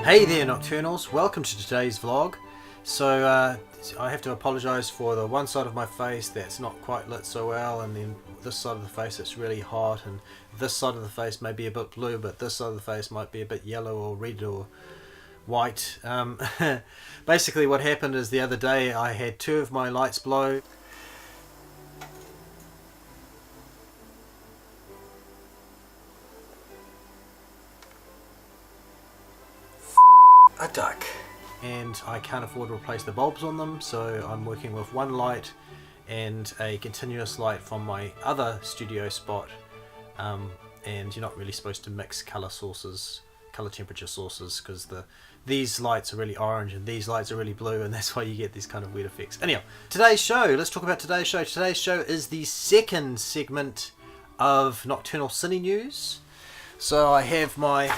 Hey there Nocturnals, welcome to today's vlog. So I have to apologise for the one side of my face that's not quite lit so well, and then this side of the face that's really hot, and this side of the face may be a bit blue, but this side of the face might be a bit yellow or red or white. Basically what happened is the other day I had two of my lights blow. A duck. And I can't afford to replace the bulbs on them, so I'm working with one light and a continuous light from my other studio spot, and you're not really supposed to mix color temperature sources, because these lights are really orange and these lights are really blue, and that's why you get these kind of weird effects. Anyhow, today's show, let's talk about today's show. Today's show is the second segment of Nocturnal Cine News. So I have my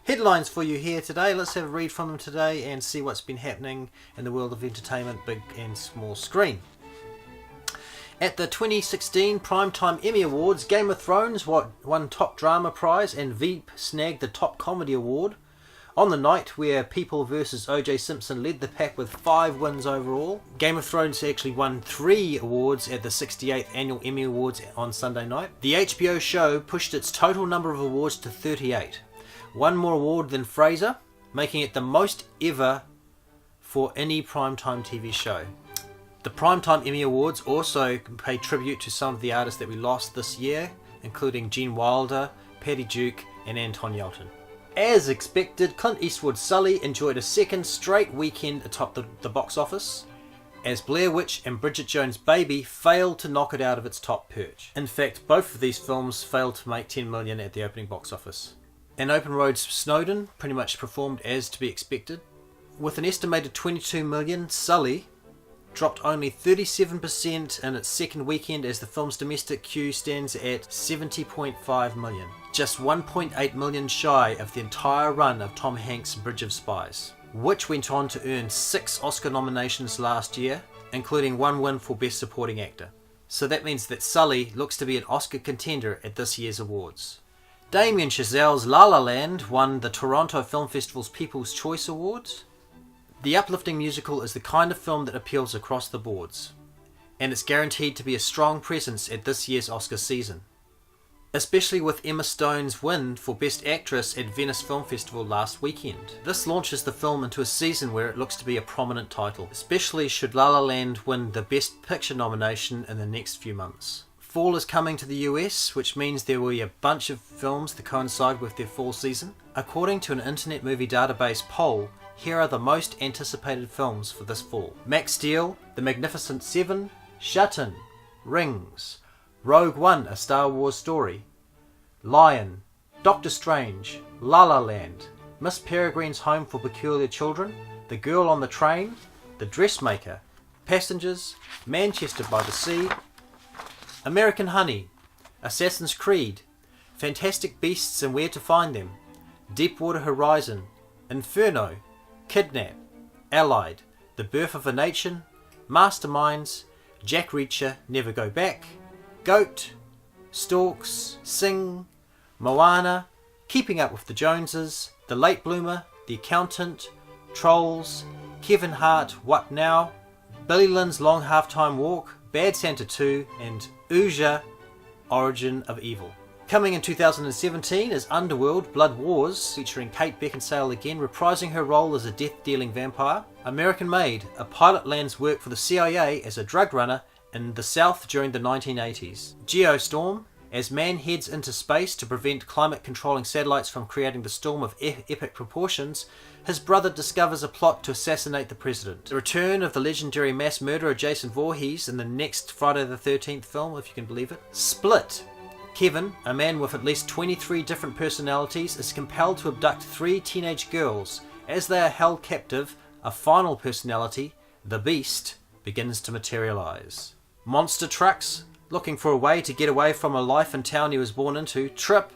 headlines for you here today. Let's have a read from them today and see what's been happening in the world of entertainment, big and small screen. At the 2016 Primetime Emmy Awards, Game of Thrones won Top Drama Prize and Veep snagged the Top Comedy Award. On the night where People vs. O.J. Simpson led the pack with 5 wins overall, Game of Thrones actually won 3 awards at the 68th Annual Emmy Awards on Sunday night. The HBO show pushed its total number of awards to 38. One more award than Fraser, making it the most ever for any primetime TV show. The Primetime Emmy Awards also pay tribute to some of the artists that we lost this year, including Gene Wilder, Patty Duke and Anton Yelchin. As expected, Clint Eastwood's Sully enjoyed a second straight weekend atop the box office, as Blair Witch and Bridget Jones' Baby failed to knock it out of its top perch. In fact, both of these films failed to make $10 million at the opening box office. And Open Road's Snowden pretty much performed as to be expected. With an estimated $22 million, Sully dropped only 37% in its second weekend, as the film's domestic queue stands at $70.5 million. Just $1.8 million shy of the entire run of Tom Hanks' Bridge of Spies, which went on to earn 6 Oscar nominations last year, including 1 win for Best Supporting Actor. So that means that Sully looks to be an Oscar contender at this year's awards. Damien Chazelle's La La Land won the Toronto Film Festival's People's Choice Awards. The uplifting musical is the kind of film that appeals across the boards, and it's guaranteed to be a strong presence at this year's Oscar season, especially with Emma Stone's win for Best Actress at Venice Film Festival last weekend. This launches the film into a season where it looks to be a prominent title, especially should La La Land win the Best Picture nomination in the next few months. Fall is coming to the US, which means there will be a bunch of films that coincide with their fall season. According to an Internet Movie Database poll, here are the most anticipated films for this fall: Max Steel, The Magnificent Seven, Shut-In, Rings, Rogue One, A Star Wars Story, Lion, Doctor Strange, La La Land, Miss Peregrine's Home for Peculiar Children, The Girl on the Train, The Dressmaker, Passengers, Manchester by the Sea, American Honey, Assassin's Creed, Fantastic Beasts and Where to Find Them, Deepwater Horizon, Inferno, Kidnap, Allied, The Birth of a Nation, Masterminds, Jack Reacher, Never Go Back, Goat, Storks, Sing, Moana, Keeping Up with the Joneses, The Late Bloomer, The Accountant, Trolls, Kevin Hart, What Now, Billy Lynn's Long Halftime Walk, Bad Santa 2 and Ouija, Origin of Evil. Coming in 2017 is Underworld Blood Wars, featuring Kate Beckinsale again reprising her role as a death-dealing vampire. American Made, a pilot lands work for the CIA as a drug runner in the South during the 1980s. Geostorm, as man heads into space to prevent climate-controlling satellites from creating the storm of epic proportions, his brother discovers a plot to assassinate the president. The return of the legendary mass murderer Jason Voorhees in the next Friday the 13th film, if you can believe it. Split. Kevin, a man with at least 23 different personalities, is compelled to abduct 3 teenage girls. As they are held captive, a final personality, the Beast, begins to materialize. Monster Trucks. Looking for a way to get away from a life and town he was born into, Trip.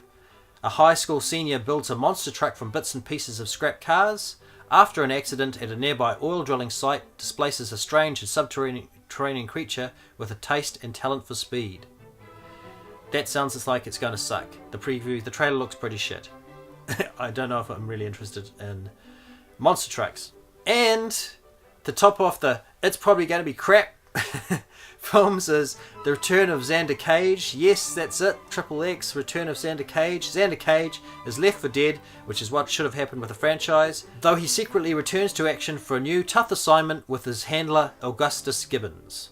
A high school senior builds a monster truck from bits and pieces of scrap cars. After an accident at a nearby oil drilling site displaces a strange and subterranean creature with a taste and talent for speed. That sounds like it's going to suck. The trailer looks pretty shit. I don't know if I'm really interested in monster trucks. And to top off the it's probably going to be crap films is the return of Xander Cage. Yes, that's it. Triple X, Return of Xander Cage. Xander Cage is left for dead, which is what should have happened with the franchise, though he secretly returns to action for a new tough assignment with his handler Augustus Gibbons.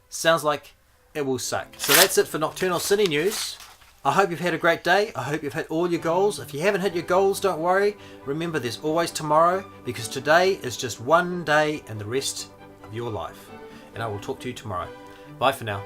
Sounds like it will suck. So that's it for Nocturnal Cine News. I hope you've had a great day. I hope you've hit all your goals. If you haven't hit your goals, don't worry. Remember, there's always tomorrow, because today is just one day in the rest of your life. And I will talk to you tomorrow. Bye for now.